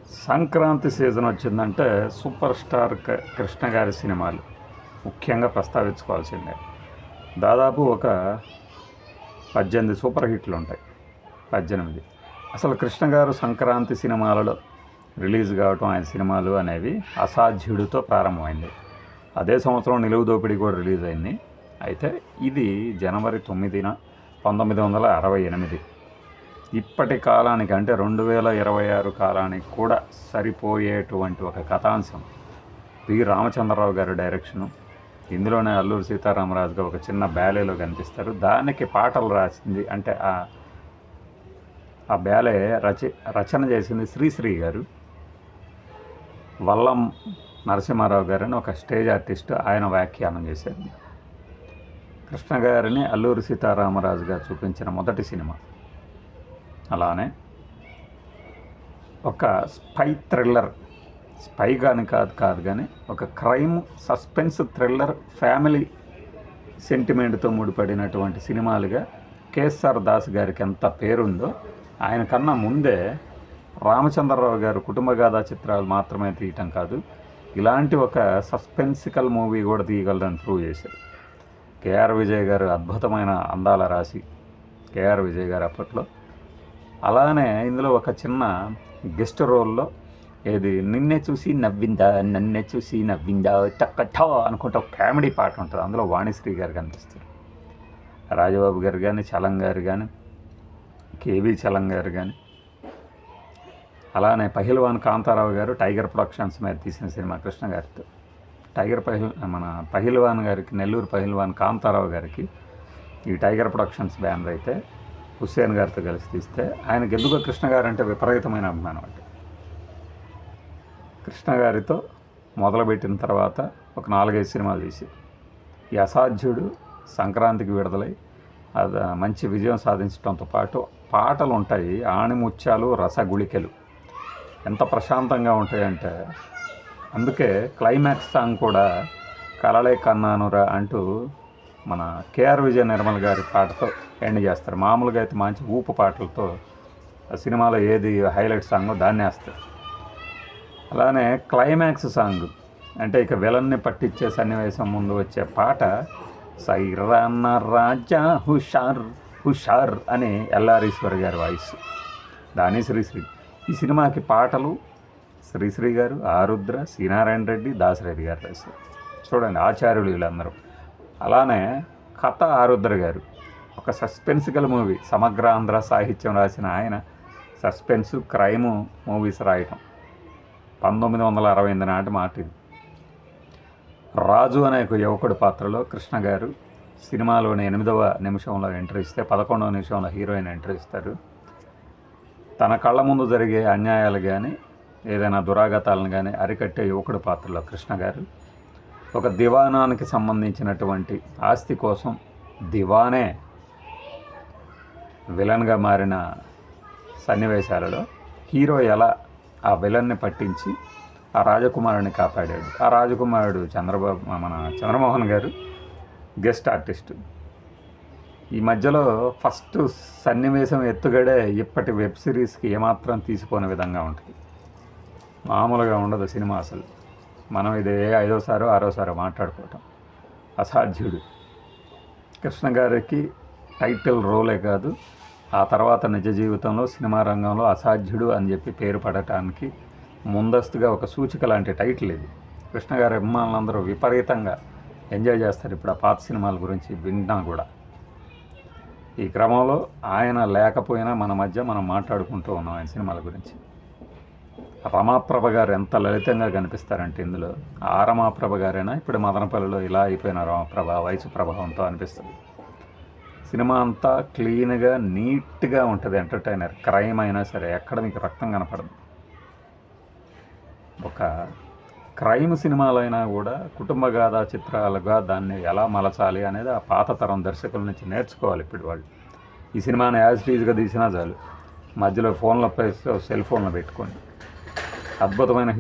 Sankranti season వచ్చిందంటే super star Krishna గారి సినిమాలు ముఖ్యంగా ప్రస్తావించుకోవాల్సిందే. దాదాపు ఒక 18 సూపర్ హిట్లు ఉంటాయి. 18. అసలు కృష్ణ గారు సంక్రాంతి సినిమాలలో రిలీజ్ కావటం, ఆయన సినిమాలు అనేవి అసాధ్యుడితో ప్రారంభమైంది. అదే సంవత్సరం నిలువు దోపిడీ కూడా రిలీజ్ అయింది. అయితే ఇది జనవరి 9న 1968. ఇప్పటి కాలానికి అంటే 2026 కాలానికి కూడా సరిపోయేటువంటి ఒక కథాంశం. పి రామచంద్రరావు గారి డైరెక్షను. ఇందులోనే అల్లూరి సీతారామరాజుగా ఒక చిన్న బ్యాలేలో కనిపిస్తారు. దానికి పాటలు రాసింది అంటే ఆ బ్యాలే రచన చేసింది శ్రీశ్రీ గారు. వల్లం నరసింహారావు గారని ఒక స్టేజ్ ఆర్టిస్ట్, ఆయన వ్యాఖ్యానం చేశారు. కృష్ణ గారిని అల్లూరి సీతారామరాజుగా చూపించిన మొదటి సినిమా. అలానే ఒక స్పై థ్రిల్లర్, స్పై కాదు కానీ ఒక క్రైమ్ సస్పెన్స్ థ్రిల్లర్ ఫ్యామిలీ సెంటిమెంట్తో ముడిపడినటువంటి సినిమాలుగా కేఎస్ఆర్ దాస్ గారికి ఎంత పేరుందో, ఆయన కన్నా ముందే రామచంద్రరావు గారు కుటుంబ గాథా చిత్రాలు మాత్రమే తీయటం కాదు, ఇలాంటి ఒక సస్పెన్సికల్ మూవీ కూడా తీయగలరని ప్రూవ్ చేశారు. కేఆర్ విజయ్ గారు అద్భుతమైన అందాల రాశి కేఆర్ విజయ్ గారు అప్పట్లో. అలానే ఇందులో ఒక చిన్న గెస్ట్ రోల్లో ఏది నన్నే చూసి నవ్విందా టక్కటా అనుకుంటే ఒక కామెడీ పాట ఉంటుంది. అందులో వాణిశ్రీ గారు కనిపిస్తారు. రాజబాబు గారు కానీ, చలం గారు కానీ, కేవీ చలం గారు కానీ, అలానే పహిల్వాన్ కాంతారావు గారు టైగర్ ప్రొడక్షన్స్ మీద తీసిన సినిమా కృష్ణ గారితో. మన పహిల్వాన్ గారికి, నెల్లూరు పహిల్వాన్ కాంతారావు గారికి ఈ టైగర్ ప్రొడక్షన్స్ బ్యానర్ అయితే హుస్సేన్ గారితో కలిసి తీస్తే, ఆయనకి ఎందుకో కృష్ణ గారు అంటే విపరీతమైన అభిమానం. అంటే కృష్ణ గారితో మొదలుపెట్టిన తర్వాత ఒక 4-5 సినిమాలు తీసి ఈ అసాధ్యుడు సంక్రాంతికి విడుదలై అది మంచి విజయం సాధించడంతో పాటు పాటలు ఉంటాయి, ఆణిముత్యాలు, రసగుళికలు ఎంత ప్రశాంతంగా ఉంటాయంటే, అందుకే క్లైమాక్స్ సాంగ్ కూడా కలలే కన్నానురా అంటూ మన కేఆర్ విజయ నిర్మల్ గారి పాటతో ఎండ్ చేస్తారు. మామూలుగా అయితే మంచి ఊపు పాటలతో సినిమాలో ఏది హైలైట్ సాంగో దాన్ని వేస్తారు. అలానే క్లైమాక్స్ సాంగ్ అంటే ఇక విలన్ని పట్టించే సన్నివేశం ముందు వచ్చే పాట సైరాన్న రాజా హుషార్ హుషార్ అని ఎల్ఆరీశ్వర్ గారి వాయిస్, దాని శ్రీశ్రీ. ఈ సినిమాకి పాటలు శ్రీశ్రీ గారు, ఆరుద్ర, శ్రీనారాయణ రెడ్డి, దాశరథి గారు రాశారు. చూడండి ఆచార్యులు వీళ్ళందరూ. అలానే కథ ఆరుద్ర గారు. ఒక సస్పెన్సికల్ మూవీ, సమగ్ర ఆంధ్ర సాహిత్యం రాసిన ఆయన సస్పెన్సు క్రైము మూవీస్ రాయటం 1968 నాటి మాట ఇది. రాజు అనే ఒక యువకుడి పాత్రలో కృష్ణ గారు సినిమాలోని 8వ నిమిషంలో ఎంట్రీ ఇస్తే 11వ నిమిషంలో హీరోయిన్ ఎంట్రీ ఇస్తారు. తన కళ్ళ ముందు జరిగే అన్యాయాలు కానీ, ఏదైనా దురాగతాలను కానీ అరికట్టే యువకుడి పాత్రలో కృష్ణ గారు ఒక దివానానికి సంబంధించినటువంటి ఆస్తి కోసం దివానే విలన్గా మారిన సన్నివేశాలలో హీరో ఎలా ఆ విలన్ని పట్టించి ఆ రాజకుమారుని కాపాడాడు. ఆ రాజకుమారుడు మన చంద్రమోహన్ గారు గెస్ట్ ఆర్టిస్ట్. ఈ మధ్యలో ఫస్ట్ సన్నివేశం ఎత్తుగడే ఇప్పటి వెబ్ సిరీస్కి ఏమాత్రం తీసిపోని విధంగా ఉంటుంది. మామూలుగా ఉండదు సినిమా అసలు. మనం ఇదే 5వసారో 6వసారో మాట్లాడుకోవటం. అసాధ్యుడు కృష్ణ గారికి టైటిల్ రోలే కాదు, ఆ తర్వాత నిజ జీవితంలో సినిమా రంగంలో అసాధ్యుడు అని చెప్పి పేరు పడటానికి ముందస్తుగా ఒక సూచిక లాంటి టైటిల్ ఇది. కృష్ణ గారి అభిమానులందరూ విపరీతంగా ఎంజాయ్ చేస్తారు ఇప్పుడు ఆ పాత సినిమాల గురించి విన్నా కూడా. ఈ క్రమంలో ఆయన లేకపోయినా మన మధ్య మనం మాట్లాడుకుంటూ ఉన్నాం ఆయన సినిమాల గురించి. రమాప్రభ గారు ఎంత లలితంగా కనిపిస్తారంటే ఇందులో. ఆ రమాప్రభ గారైనా ఇప్పుడు మదనపల్లిలో ఇలా అయిపోయిన రమాప్రభ వయసు ప్రభావంతో అనిపిస్తుంది. సినిమా అంతా క్లీన్గా నీట్గా ఉంటుంది. ఎంటర్టైనర్, క్రైమ్ అయినా సరే ఎక్కడ మీకు రక్తం కనపడదు. ఒక క్రైమ్ సినిమాలైనా కూడా కుటుంబ గాథా చిత్రాలుగా దాన్ని ఎలా మలచాలి అనేది ఆ పాత తరం దర్శకుల నుంచి నేర్చుకోవాలి ఇప్పుడు వాళ్ళు. ఈ సినిమాని యాజ్ టీజ్గా తీసినా చాలు, మధ్యలో ఫోన్లో సెల్ ఫోన్లో పెట్టుకోండి, అద్భుతమైన